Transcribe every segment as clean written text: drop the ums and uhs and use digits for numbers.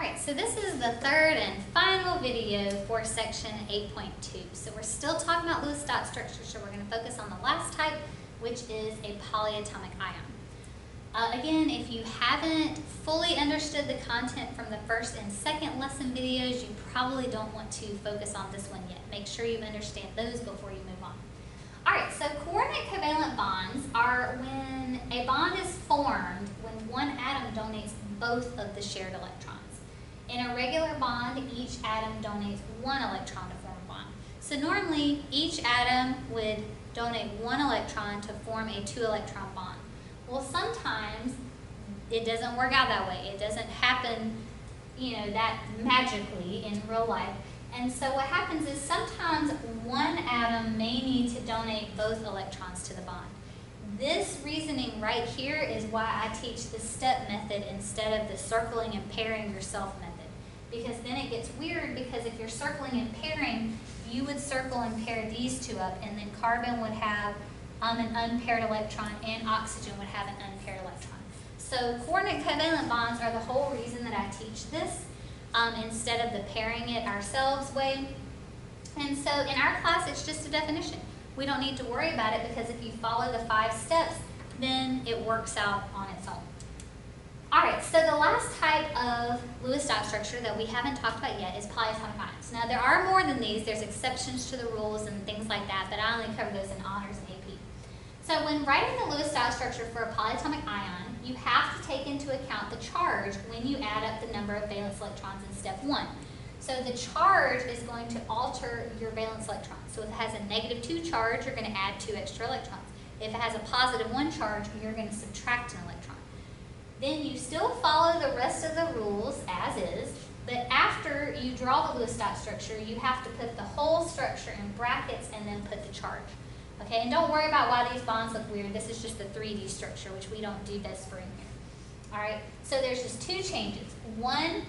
Alright, so this is the third and final video for section 8.2. So we're still talking about Lewis dot structure, so we're going to focus on the last type, which is a polyatomic ion. Again, if you haven't fully understood the content from the first and second lesson videos, you probably don't want to focus on this one yet. Make sure you understand those before you move on. Alright, so coordinate covalent bonds are when a bond is formed when one atom donates both of the shared electrons. In a regular bond, each atom donates one electron to form a bond. So normally, each atom would donate one electron to form a 2-electron bond. Well, sometimes it doesn't work out that way. It doesn't happen, that magically in real life. And so what happens is sometimes one atom may need to donate both electrons to the bond. This reasoning right here is why I teach the step method instead of the circling and pairing yourself method. Because then it gets weird, because if you're circling and pairing, you would circle and pair these two up, and then carbon would have an unpaired electron and oxygen would have an unpaired electron. So coordinate covalent bonds are the whole reason that I teach this instead of the pairing it ourselves way. And so in our class, it's just a definition. We don't need to worry about it because if you follow the 5 steps, then it works out on its own. Alright, so the last type of Lewis dot structure that we haven't talked about yet is polyatomic ions. Now there are more than these, there's exceptions to the rules and things like that, but I only cover those in honors and AP. So when writing the Lewis dot structure for a polyatomic ion, you have to take into account the charge when you add up the number of valence electrons in step 1. So the charge is going to alter your valence electrons. So if it has a -2 charge, you're going to add 2 extra electrons. If it has a +1 charge, you're going to subtract an electron. Then you still follow the rest of the rules as is, but after you draw the Lewis dot structure, you have to put the whole structure in brackets and then put the charge. Okay, and don't worry about why these bonds look weird. This is just the 3D structure, which we don't do this for in here. Alright, so there's just 2 changes. 1,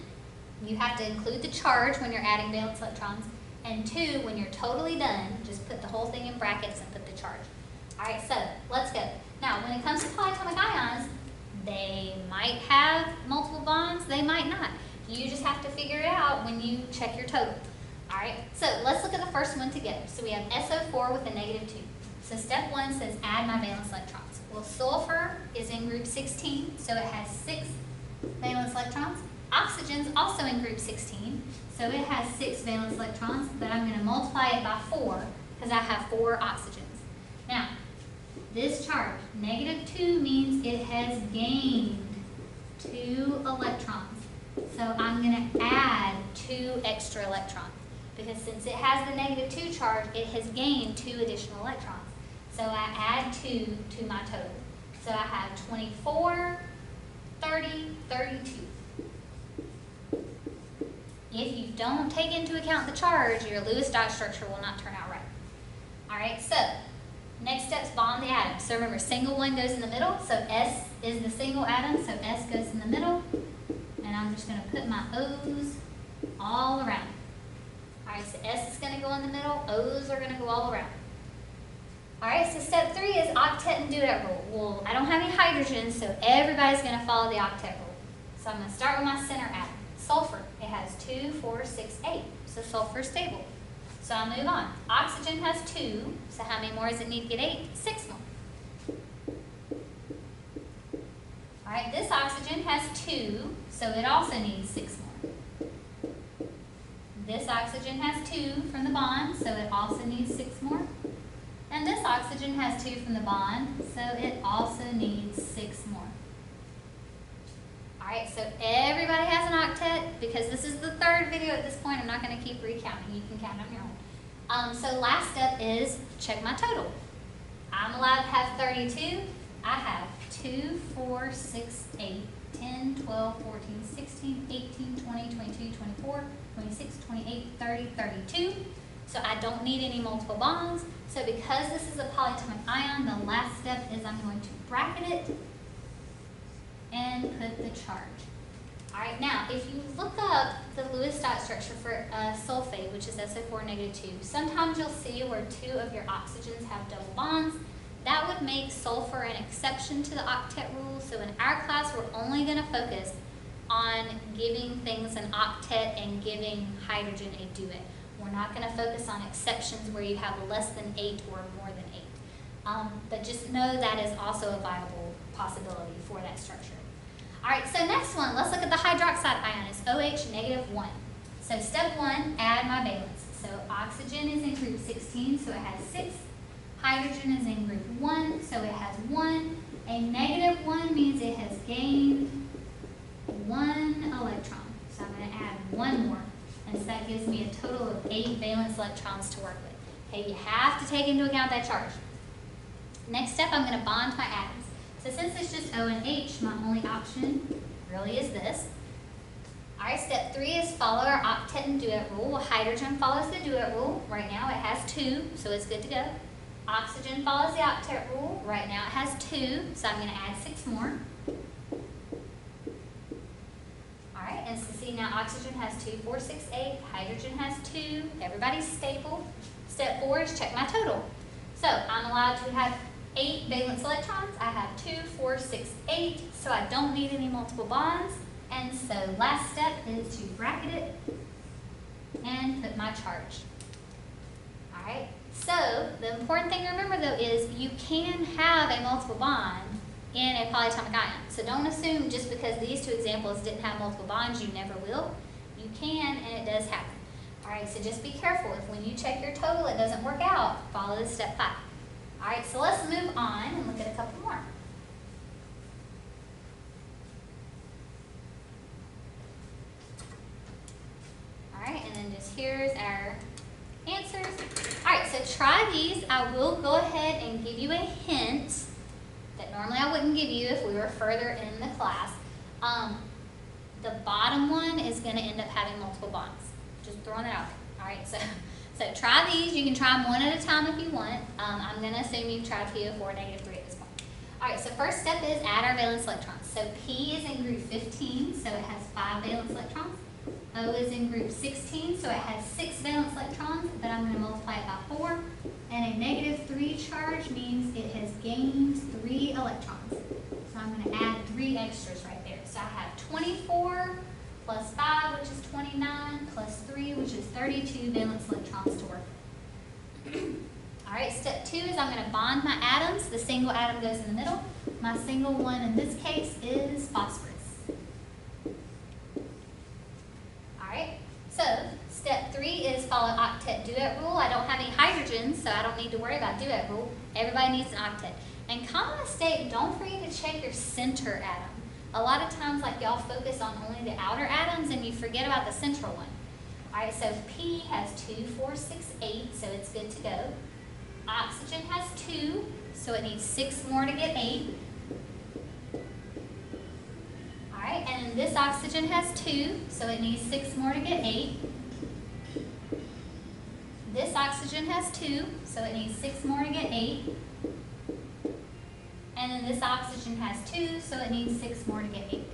you have to include the charge when you're adding valence electrons, and 2, when you're totally done, just put the whole thing in brackets and put the charge. Alright, so let's go. Now, when it comes to polyatomic ions, they might have multiple bonds, they might not. You just have to figure it out when you check your total. Alright, so let's look at the first one together. So we have SO4 with a -2. So step 1 says add my valence electrons. Well, sulfur is in group 16, so it has 6 valence electrons. Oxygen's also in group 16, so it has 6 valence electrons, but I'm going to multiply it by 4 because I have 4 oxygens. Now, this charge, -2, means it has gained 2 electrons. So I'm going to add 2 extra electrons, because since it has the -2 charge, it has gained 2 additional electrons. So I add 2 to my total. So I have 24, 30, 32. If you don't take into account the charge, your Lewis dot structure will not turn out right. Alright, so next step's bond the atom. So remember, single one goes in the middle, so S is the single atom, so S goes in the middle. And I'm just going to put my O's all around. Alright, so S is going to go in the middle, O's are going to go all around. Alright, so step 3 is octet and duet rule. Well, I don't have any hydrogen, so everybody's going to follow the octet rule. So I'm going to start with my center atom. Sulfur, it has 2, 4, 6, 8. So sulfur is stable. So I'll move on. Oxygen has 2, so how many more does it need to get 8? 6 more. Alright, this oxygen has 2, so it also needs 6 more. This oxygen has 2 from the bond, so it also needs 6 more. And this oxygen has 2 from the bond, so it also needs 6 more. Alright, so everybody has an octet. Because this is the 3rd video at this point, I'm not going to keep recounting. You can count on your own. So last step is check my total. I'm allowed to have 32. I have 2, 4, 6, 8, 10, 12, 14, 16, 18, 20, 22, 24, 26, 28, 30, 32. So I don't need any multiple bonds. So because this is a polyatomic ion, the last step is I'm going to bracket it and put the charge. Alright, now if you look up the Lewis dot structure for sulfate, which is SO4 -2, sometimes you'll see where 2 of your oxygens have double bonds. That would make sulfur an exception to the octet rule. So in our class, we're only going to focus on giving things an octet and giving hydrogen a duet. We're not going to focus on exceptions where you have less than 8 or more than 8. But just know that is also a viable possibility for that structure. All right, so next one, let's look at the hydroxide ion. It's OH -1. So step 1, add my valence. So oxygen is in group 16, so it has 6. Hydrogen is in group 1, so it has 1. A -1 means it has gained 1 electron. So I'm going to add 1 more. And so that gives me a total of 8 valence electrons to work with. Okay, you have to take into account that charge. Next step, I'm going to bond my atoms. So since it's just O and H, my only option really is this. All right, step 3 is follow our octet and duet rule. Well, hydrogen follows the duet rule. Right now it has 2, so it's good to go. Oxygen follows the octet rule. Right now it has 2, so I'm going to add 6 more. All right, and so see now oxygen has 2, 4, 6, 8. Hydrogen has 2. Everybody's stable. Step 4 is check my total. So I'm allowed to have 8 valence electrons. I have 2, 4, 6, 8, so I don't need any multiple bonds. And so last step is to bracket it and put my charge. All right, so the important thing to remember though is you can have a multiple bond in a polyatomic ion. So don't assume just because these 2 examples didn't have multiple bonds, you never will. You can, and it does happen. All right, so just be careful. If when you check your total it doesn't work out, follow step 5. All right, so let's move on and look at a couple more. All right, and then just here's our answers. All right, so try these. I will go ahead and give you a hint that normally I wouldn't give you if we were further in the class. The bottom one is going to end up having multiple bonds. Just throwing it out there. All right, so try these. You can try them one at a time if you want. I'm going to assume you've tried PO4 -3 at this point. All right, so first step is add our valence electrons. So P is in group 15, so it has 5 valence electrons. O is in group 16, so it has 6 valence electrons, but I'm going to multiply it by 4. And a -3 charge means it has gained 3 electrons. So I'm going to add 3 extras right there. So I have 24 plus 5, which is 29, plus 3, which is 32 valence electrons to work with. All right, step 2 is I'm going to bond my atoms. The single atom goes in the middle. My single one in this case is phosphorus. All right, so step 3 is follow octet duet rule. I don't have any hydrogen, so I don't need to worry about duet rule. Everybody needs an octet. And common mistake, don't forget to check your center atom. A lot of times, like y'all focus on only the outer atoms and you forget about the central one. All right, so P has 2, 4, 6, 8, so it's good to go. Oxygen has 2, so it needs 6 more to get 8. All right, and this oxygen has 2, so it needs 6 more to get 8. This oxygen has 2, so it needs 6 more to get 8. And then this oxygen has 2, so it needs 6 more to get 8.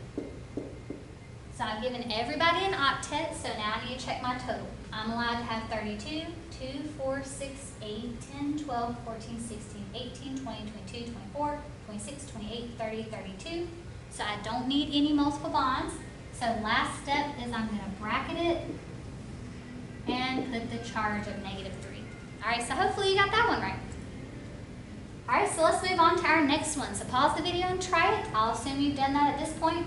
So I've given everybody an octet, so now I need to check my total. I'm allowed to have 32, 2, 4, 6, 8, 10, 12, 14, 16, 18, 20, 22, 24, 26, 28, 30, 32. So I don't need any multiple bonds. So last step is I'm going to bracket it and put the charge of -3. All right, so hopefully you got that one right. All right, so let's move on to our next one. So pause the video and try it. I'll assume you've done that at this point.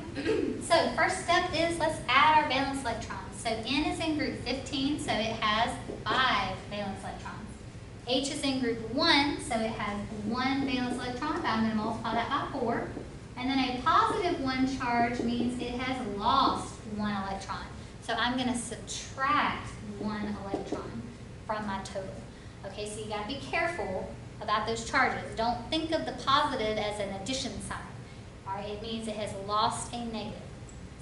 So first step is let's add our valence electrons. So N is in group 15, so it has 5 valence electrons. H is in group 1, so it has 1 valence electron, but I'm going to multiply that by 4. And then a +1 charge means it has lost 1 electron. So I'm going to subtract 1 electron from my total. Okay, so you got to be careful about those charges. Don't think of the positive as an addition sign. All right, it means it has lost a negative.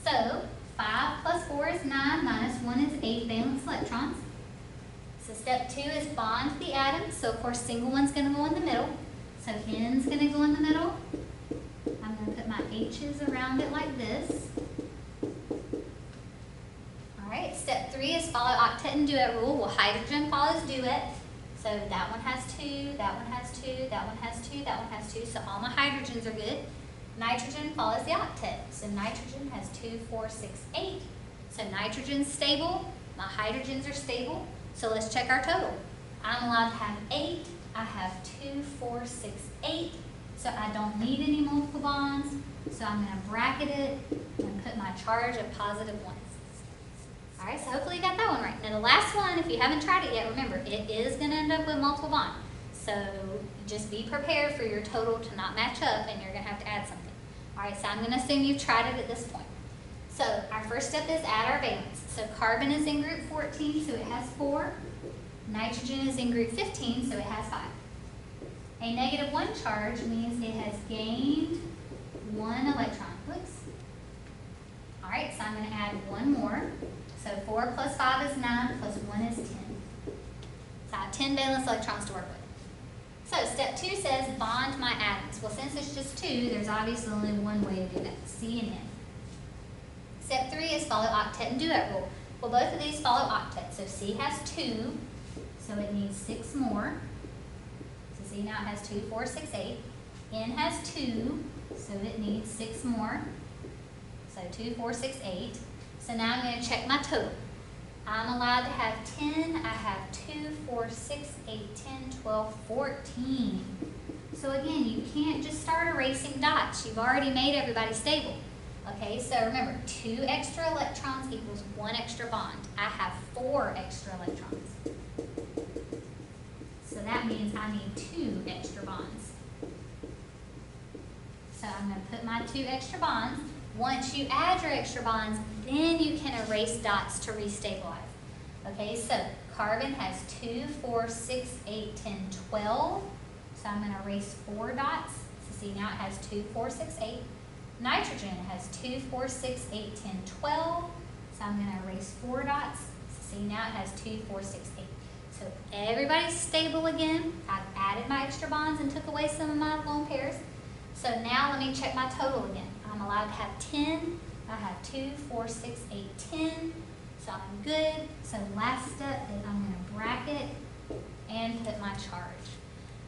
So 5 plus 4 is 9, minus 1 is 8 valence electrons. So step 2 is bond the atoms. So of course single one's going to go in the middle. So N's going to go in the middle. I'm going to put my H's around it like this. All right, step 3 is follow octet and duet rule. Well, hydrogen follows duet. So that one has 2, that one has 2, that one has 2, that one has 2. So all my hydrogens are good. Nitrogen follows the octet. So nitrogen has 2, 4, 6, 8. So nitrogen's stable, my hydrogens are stable. So let's check our total. I'm allowed to have 8. I have 2, 4, 6, 8. So I don't need any multiple bonds. So I'm going to bracket it and put my charge of +1. All right, so hopefully you got that one right. Now the last one, if you haven't tried it yet, remember, it is going to end up with multiple bonds. So just be prepared for your total to not match up and you're going to have to add something. All right, so I'm going to assume you've tried it at this point. So our first step is add our valence. So carbon is in group 14, so it has 4. Nitrogen is in group 15, so it has 5. A -1 charge means it has gained 1 electron. Whoops. All right, so I'm going to add 1 more. So 4 plus 5 is 9, plus 1 is 10. So I have 10 valence electrons to work with. So step 2 says bond my atoms. Well, since it's just 2, there's obviously only one way to do that, C and N. Step 3 is follow octet and duet rule. Well, both of these follow octet. So C has 2, so it needs 6 more. So see, now it has 2, 4, 6, 8. N has 2, so it needs 6 more. So 2, 4, 6, 8. So now I'm going to check my total. I'm allowed to have 10. I have 2, 4, 6, 8, 10, 12, 14. So again, you can't just start erasing dots. You've already made everybody stable. Okay, so remember, 2 extra electrons equals 1 extra bond. I have 4 extra electrons. So that means I need 2 extra bonds. So I'm going to put my 2 extra bonds. Once you add your extra bonds, then you can erase dots to restabilize. Okay, so carbon has 2, 4, 6, 8, 10, 12. So I'm going to erase 4 dots. So see, now it has 2, 4, 6, 8. Nitrogen has 2, 4, 6, 8, 10, 12. So I'm going to erase 4 dots. So see, now it has 2, 4, 6, 8. So everybody's stable again. I've added my extra bonds and took away some of my lone pairs. So now let me check my total again. I'm allowed to have 10. I have 2, 4, 6, 8, 10. So I'm good. So last step is I'm going to bracket and put my charge.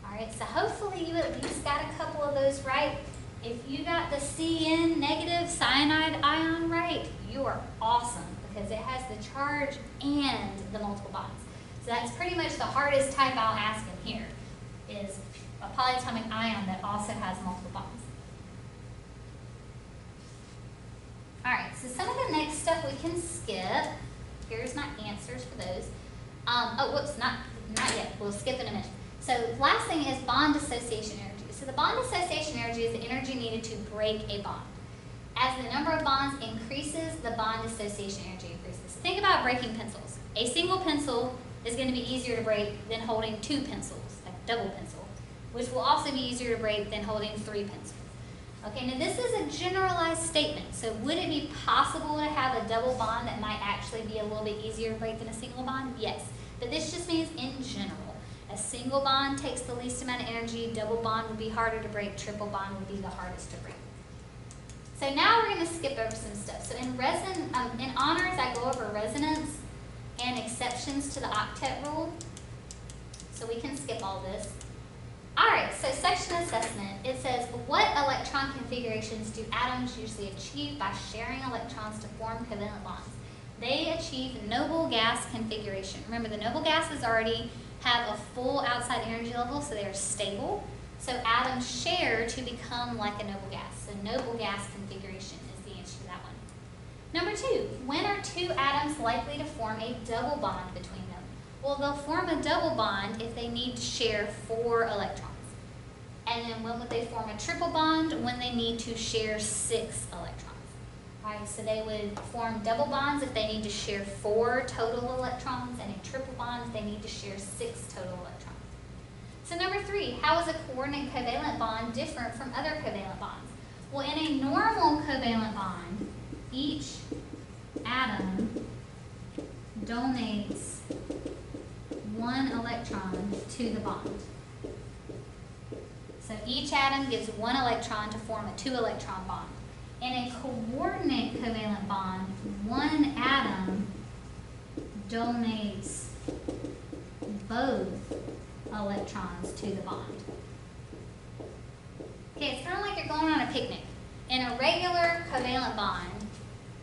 All right, so hopefully you at least got a couple of those right. If you got the Cn negative cyanide ion right, you are awesome because it has the charge and the multiple bonds. So that's pretty much the hardest type I'll ask in here is a polyatomic ion that also has multiple bonds. All right, so some of the next stuff we can skip. Here's my answers for those. Oh, whoops, not yet. We'll skip in a minute. So last thing is bond dissociation energy. So the bond dissociation energy is the energy needed to break a bond. As the number of bonds increases, the bond dissociation energy increases. Think about breaking pencils. A single pencil is going to be easier to break than holding 2 pencils, like a double pencil, which will also be easier to break than holding 3 pencils. Okay, now this is a generalized statement, so would it be possible to have a double bond that might actually be a little bit easier to break than a single bond? Yes, but this just means in general. A single bond takes the least amount of energy, double bond would be harder to break, triple bond would be the hardest to break. So now we're going to skip over some stuff. So in honors, I go over resonance and exceptions to the octet rule. So we can skip all this. All right, so section assessment. It says, what electron configurations do atoms usually achieve by sharing electrons to form covalent bonds? They achieve noble gas configuration. Remember, the noble gases already have a full outside energy level, so they are stable. So atoms share to become like a noble gas. So noble gas configuration is the answer to that one. Number 2, when are 2 atoms likely to form a double bond between them? Well, they'll form a double bond if they need to share 4 electrons. And then when would they form a triple bond? When they need to share 6 electrons. All right, so they would form double bonds if they need to share 4 total electrons, and a triple bond if they need to share 6 total electrons. So number 3, how is a coordinate covalent bond different from other covalent bonds? Well, in a normal covalent bond, each atom donates 1 electron to the bond. So each atom gives 1 electron to form a 2-electron bond. In a coordinate covalent bond, 1 atom donates both electrons to the bond. Okay, it's kind of like you're going on a picnic. In a regular covalent bond,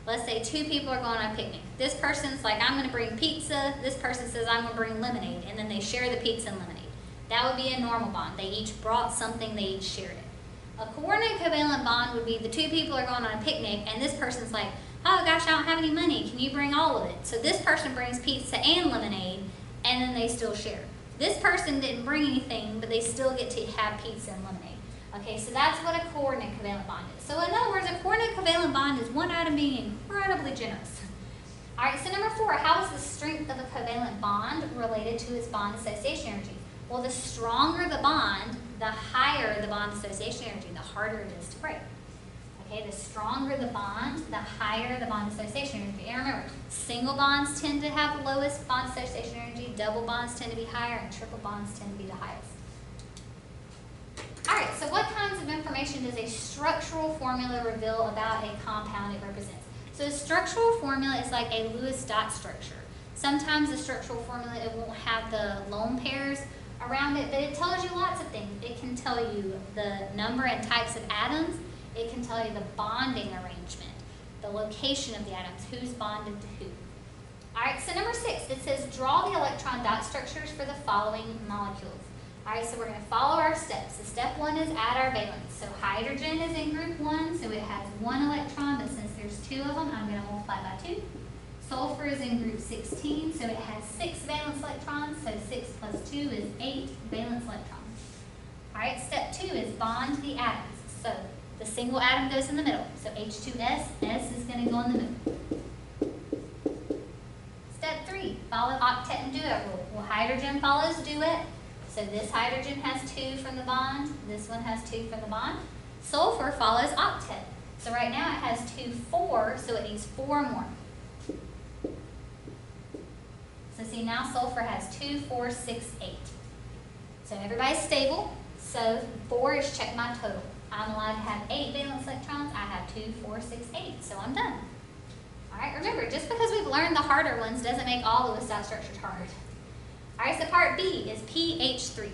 let's say two people are going on a picnic. This person's like, I'm going to bring pizza. This person says, I'm going to bring lemonade. And then they share the pizza and lemonade. That would be a normal bond. They each brought something, they each shared it. A coordinate covalent bond would be the two people are going on a picnic and this person's like, oh gosh, I don't have any money. Can you bring all of it? So this person brings pizza and lemonade and then they still share. This person didn't bring anything, but they still get to have pizza and lemonade. Okay, so that's what a coordinate covalent bond is. So in other words, a coordinate covalent bond is one atom being incredibly generous. All right, so number 4, how is the strength of a covalent bond related to its bond association energy? Well, the stronger the bond, the higher the bond association energy, the harder it is to break. Okay, the stronger the bond, the higher the bond association energy. And remember, single bonds tend to have the lowest bond association energy, double bonds tend to be higher, and triple bonds tend to be the highest. All right, so what kinds of information does a structural formula reveal about a compound it represents? So a structural formula is like a Lewis dot structure. Sometimes the structural formula, it won't have the lone pairs around it, but it tells you lots of things. It can tell you the number and types of atoms. It can tell you the bonding arrangement, the location of the atoms, who's bonded to who. All right, so number 6, it says draw the electron dot structures for the following molecules. All right, so we're going to follow our steps. So step 1 is add our valence. So hydrogen is in group 1, so it has 1 electron, but since there's 2 of them, I'm going to multiply by 2. Sulfur is in group 16, so it has 6 valence electrons, so 6 plus 2 is 8 valence electrons. All right, step 2 is bond the atoms. So the single atom goes in the middle, so H2S, S is going to go in the middle. Step 3, follow octet and duet rule. Well, hydrogen follows duet. So this hydrogen has 2 from the bond, this one has 2 from the bond. Sulfur follows octet. So right now it has 2, 4, so it needs 4 more. So see, now sulfur has 2, 4, 6, 8. So everybody's stable. So 4 is check my total. I'm allowed to have 8 valence electrons. I have 2, 4, 6, 8. So I'm done. All right, remember, just because we've learned the harder ones doesn't make all Lewis dot structures hard. All right, so part B is pH3.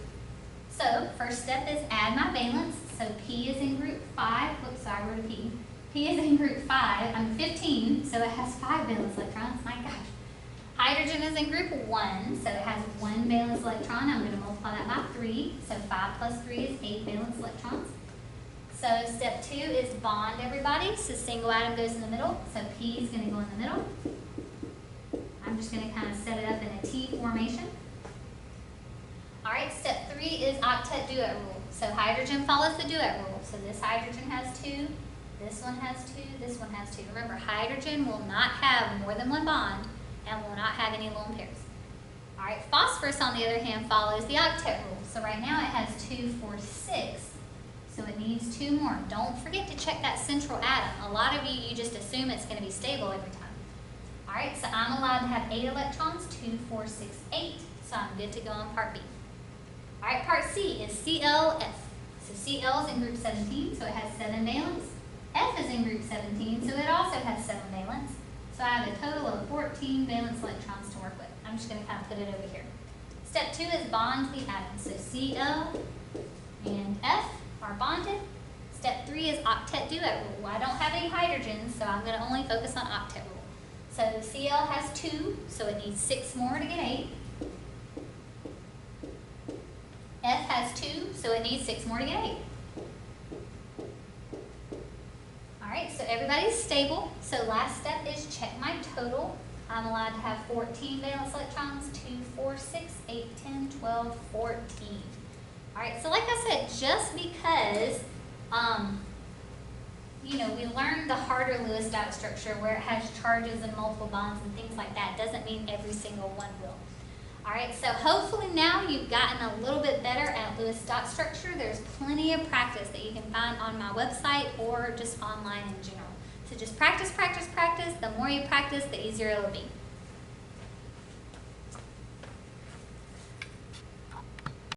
So first step is add my valence. So P is in group 5. Whoops, sorry, we're to P. P is in group 5. I'm 15, so it has 5 valence electrons. My gosh. Hydrogen is in group 1, so it has 1 valence electron. I'm going to multiply that by 3. So 5 plus 3 is 8 valence electrons. So step 2 is bond everybody. So single atom goes in the middle. So P is going to go in the middle. I'm just going to kind of set it up in a T formation. All right, step 3 is octet duet rule. So hydrogen follows the duet rule. So this hydrogen has 2, this one has 2, this one has 2. Remember, hydrogen will not have more than one bond and will not have any lone pairs. All right, phosphorus, on the other hand, follows the octet rule. So right now it has 2, 4, 6, so it needs 2 more. Don't forget to check that central atom. A lot of you just assume it's going to be stable every time. All right, so I'm allowed to have 8 electrons, 2, 4, 6, 8, so I'm good to go on part B. All right, part C is ClF. So Cl is in group 17, so it has 7 valence. F is in group 17, so it also has 7 valence. So I have a total of 14 valence electrons to work with. I'm just going to kind of put it over here. Step 2 is bond the atoms. So Cl and F are bonded. Step 3 is octet duet rule. Well, I don't have any hydrogens, so I'm going to only focus on octet rule. So Cl has 2, so it needs 6 more to get 8. F has 2, so it needs 6 more to get 8. Alright, so everybody's stable. So last step is check my total. I'm allowed to have 14 valence electrons, 2, 4, 6, 8, 10, 12, 14. Alright, so like I said, just because, we learned the harder Lewis dot structure where it has charges and multiple bonds and things like that doesn't mean every single one will. Alright, so hopefully now you've gotten a little bit better at Lewis dot structure. There's plenty of practice that you can find on my website or just online in general. So just practice, practice, practice. The more you practice, the easier it will be.